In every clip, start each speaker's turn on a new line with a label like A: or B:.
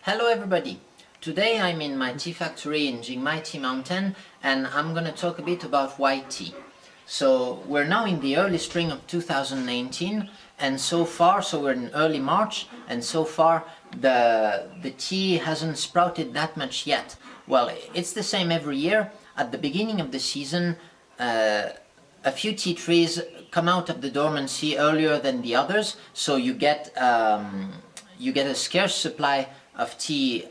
A: Hello everybody! Today I'm in my tea factory in Jingmai Tea Mountain and I'm gonna talk a bit about white tea. So we're now in the early spring of 2019 and so we're in early March and so far the tea hasn't sprouted that much yet. Well, it's the same every year. At the beginning of the season a few tea trees come out of the dormancy earlier than the others, so you get a scarce supply of tea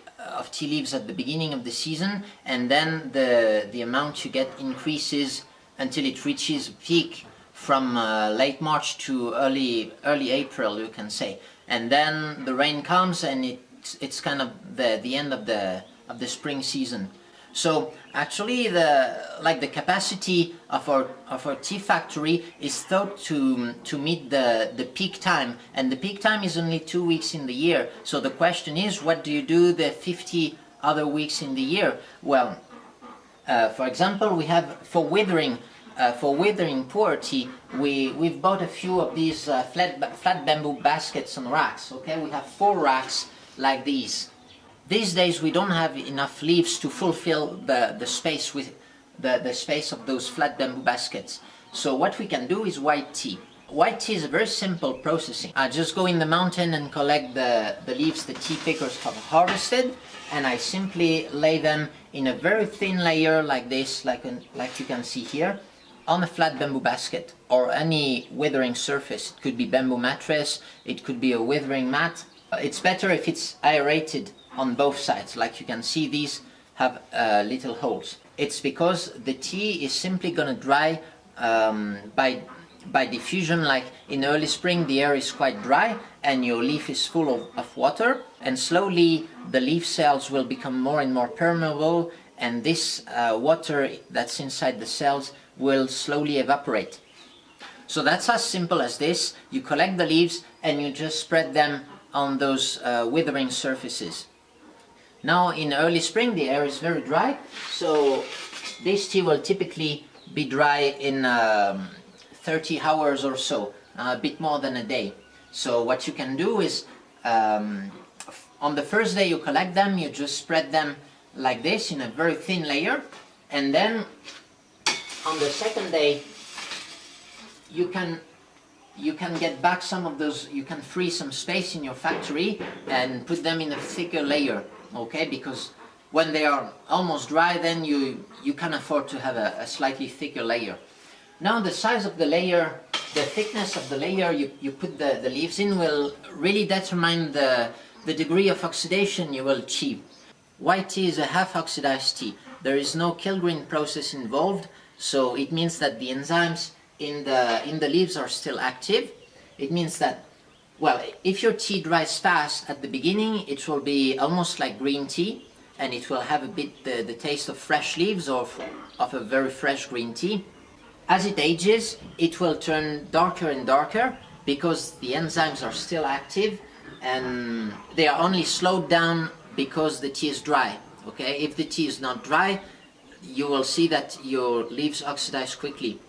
A: leaves at the beginning of the season, and then the amount you get increases until it reaches a peak from late March to early April, you can say, and then the rain comes and it's kind of the end of the spring season. So actually the capacity of our tea factory is thought to meet the peak time, and the peak time is only 2 weeks in the year. So the question is, what do you do the 50 other weeks in the year? Well, for example, we have for withering poor tea, we've bought a few of these flat bamboo baskets on racks. Okay, we have 4 racks like these. These days we don't have enough leaves to fulfill the space with the space of those flat bamboo baskets. So what we can do is white tea. White tea is a very simple processing. I just go in the mountain and collect the leaves the tea pickers have harvested, and I simply lay them in a very thin layer like this, like you can see here, on a flat bamboo basket or any withering surface. It could be bamboo mattress, it could be a withering mat. It's better if it's aerated on both sides. Like you can see, these have little holes. It's because the tea is simply going to dry by diffusion. Like in early spring the air is quite dry and your leaf is full of water, and slowly the leaf cells will become more and more permeable, and this water that's inside the cells will slowly evaporate. So that's as simple as this. You collect the leaves and you just spread them on those withering surfaces. Now in early spring the air is very dry, so this tea will typically be dry in 30 hours or so, a bit more than a day. So what you can do is, on the first day you collect them, you just spread them like this in a very thin layer, and then on the second day you can get back some of those, you can free some space in your factory and put them in a thicker layer. Okay, because when they are almost dry, then you can afford to have a slightly thicker layer. Now the size of the layer, the thickness of the layer you put the leaves in will really determine the degree of oxidation you will achieve. White tea is a half oxidized tea. There is no kilgreen process involved, so it means that the enzymes in the leaves are still active. It means that, well, if your tea dries fast at the beginning, it will be almost like green tea, and it will have a bit the taste of fresh leaves or of a very fresh green tea. As it ages, it will turn darker and darker because the enzymes are still active, and they are only slowed down because the tea is dry. Okay, if the tea is not dry, you will see that your leaves oxidize quickly.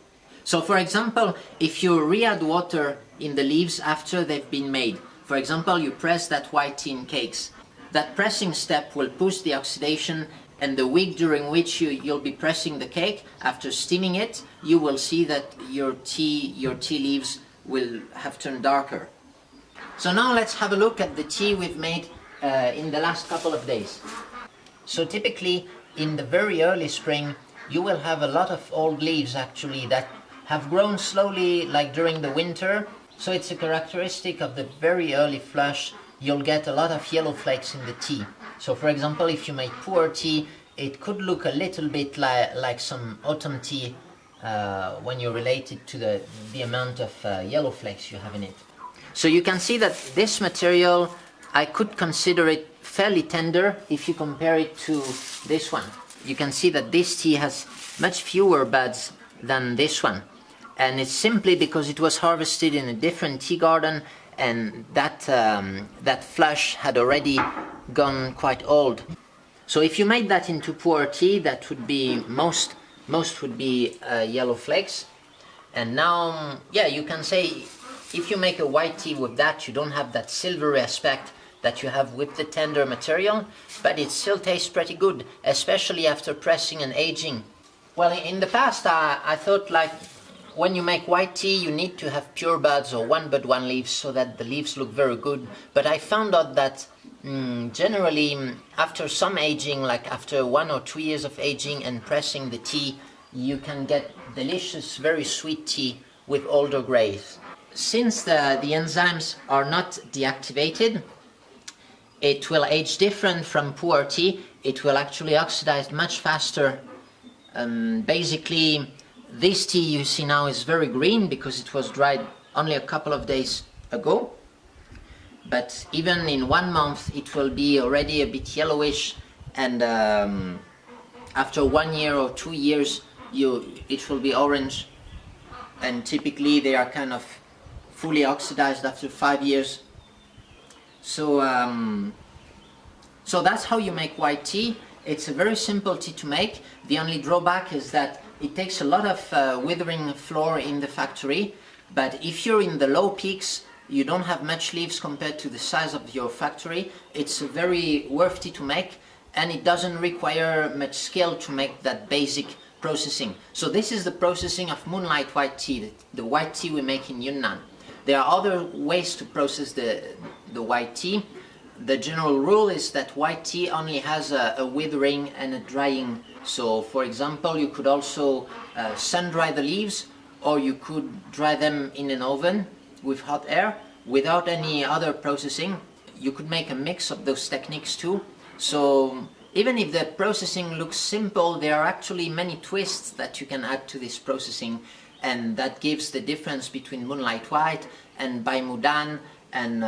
A: So for example, if you re-add water in the leaves after they've been made, for example you press that white tea in cakes, that pressing step will push the oxidation, and the week during which you'll be pressing the cake, after steaming it, you will see that your tea leaves will have turned darker. So now let's have a look at the tea we've made in the last couple of days. So typically in the very early spring you will have a lot of old leaves actually that have grown slowly, like during the winter. So it's a characteristic of the very early flush. You'll get a lot of yellow flakes in the tea. So for example, if you make pu'er tea, it could look a little bit like some autumn tea when you relate it to the amount of yellow flakes you have in it. So you can see that this material, I could consider it fairly tender if you compare it to this one. You can see that this tea has much fewer buds than this one. And it's simply because it was harvested in a different tea garden, and that flush had already gone quite old. So if you made that into pu'er tea, that would be most would be yellow flakes. And now, yeah, you can say if you make a white tea with that, you don't have that silvery aspect that you have with the tender material, but it still tastes pretty good, especially after pressing and aging. Well, in the past I thought like when you make white tea you need to have pure buds or one bud one leaves so that the leaves look very good, but I found out that generally after some aging, like after 1 or 2 years of aging and pressing the tea, you can get delicious, very sweet tea with older grades. Since the enzymes are not deactivated, it will age different from pu'er tea. It will actually oxidize much faster. Basically, this tea you see now is very green because it was dried only a couple of days ago. But even in 1 month it will be already a bit yellowish, and after 1 year or 2 years it will be orange, and typically they are kind of fully oxidized after 5 years. So that's how you make white tea. It's a very simple tea to make. The only drawback is that it takes a lot of withering floor in the factory, but if you're in the low peaks, you don't have much leaves compared to the size of your factory. It's very worth tea to make, and it doesn't require much skill to make that basic processing. So this is the processing of moonlight white tea, the white tea we make in Yunnan. There are other ways to process the white tea. The general rule is that white tea only has a withering and a drying. So for example, you could also sun dry the leaves, or you could dry them in an oven with hot air without any other processing. You could make a mix of those techniques too. So even if the processing looks simple, there are actually many twists that you can add to this processing, and that gives the difference between moonlight white and Bai Mudan, and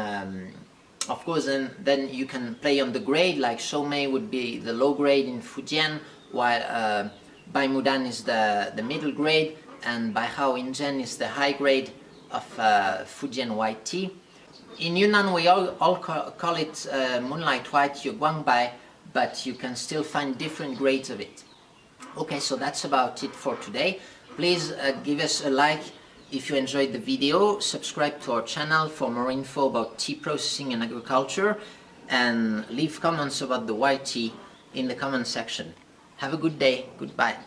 A: of course then you can play on the grade, like Shoumei would be the low grade in Fujian, while Bai Mudan is the middle grade, and Bai Hao Inzhen is the high grade of Fujian white tea. In Yunnan we all call it moonlight white, Yuguangbai, but you can still find different grades of it. Okay, so that's about it for today. Please give us a like if you enjoyed the video, subscribe to our channel for more info about tea processing and agriculture, and leave comments about the white tea in the comment section. Have a good day. Goodbye.